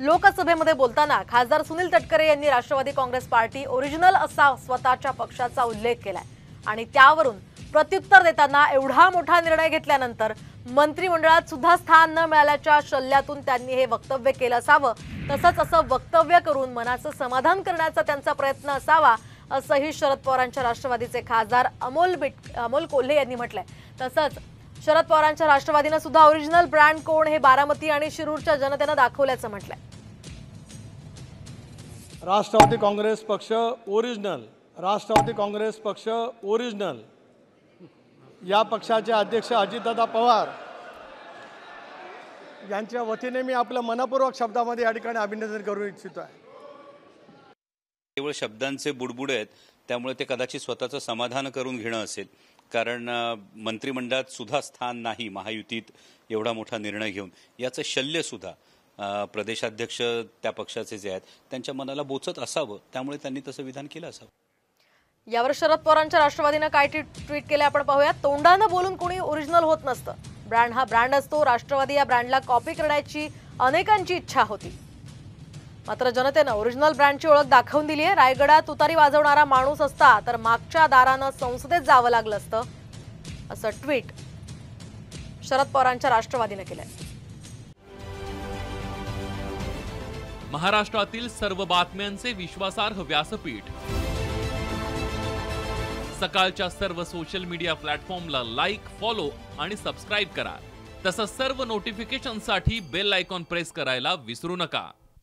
लोकसभेमध्ये बोलताना खासदार सुनील तटकरे यांनी राष्ट्रवादी काँग्रेस पार्टी ओरिजिनल असा स्वतःच्या पक्षाचा उल्लेख केलाय आणि त्यावरून प्रत्युत्तर देताना एवढा मोठा निर्णय घेतल्यानंतर मंत्रिमंडळात सुद्धा स्थान न मिळाल्याच्या शल्यातून त्यांनी हे वक्तव्य केलं असावं। तसंच असं वक्तव्य करून मनाचं समाधान करण्याचा त्यांचा प्रयत्न असावा असंही शरद पवारांच्या राष्ट्रवादीचे खासदार अमोल कोल्हे यांनी म्हटलंय। तसंच शरद पवारांच्या राष्ट्रवादीने सुद्धा ओरिजिनल ब्रँड कोण हे बारामती आणि शिरूरच्या जनतेने दाखवल्याचं म्हटलंय। राष्ट्रवादी काँग्रेस पक्ष ओरिजिनल, राष्ट्रवादी काँग्रेस पक्ष ओरिजिनल या पक्षाचे अध्यक्ष अजितदादा पवार यांच्या वतीने मी आपलं मनपूर्वक शब्दामध्ये या ठिकाणी अभिनंदन करू इच्छितो आहे। केवळ शब्दांचे बुडबुड आहेत, त्यामुळे ते कदाचित स्वतःचं समाधान करून घेणं असेल, कारण मंत्रिमंडळात सुद्धा स्थान नाही महायुतीत एवढा मोठा निर्णय घेऊन याचं शल्य सुद्धा प्रदेशाध्यक्ष त्या पक्षाचे जे आहेत त्यांच्या मनाला बोचत असावं, त्यामुळे त्यांनी तसं विधान केलं असावं। यावर शरद पवारांच्या राष्ट्रवादीने काय ट्विट केले आपण पाहूया। तोंडानं बोलून कोणी ओरिजिनल होत नसतं, ब्रँड हा ब्रँड असतो। राष्ट्रवादी या ब्रँडला कॉपी करण्याची अनेकांची इच्छा होती, मात्र जनतेनं ओरिजिनल ब्रँडची ओळख दाखवून दिली आहे। रायगडात तुतारी वाजवणारा माणूस असता तर मागच्या दारानं संसदेत जावं लागलं असतं, असं ट्विट शरद पवारांच्या राष्ट्रवादीने केलंय। महाराष्ट्रातील सर्व बातम्यांचे विश्वासार्ह व्यासपीठ, सकाळच्या सर्व सोशल मीडिया प्लॅटफॉर्मला लाईक, फॉलो आणि सबस्क्राईब करा। तसंच सर्व नोटिफिकेशनसाठी बेल आयकॉन प्रेस करायला विसरू नका।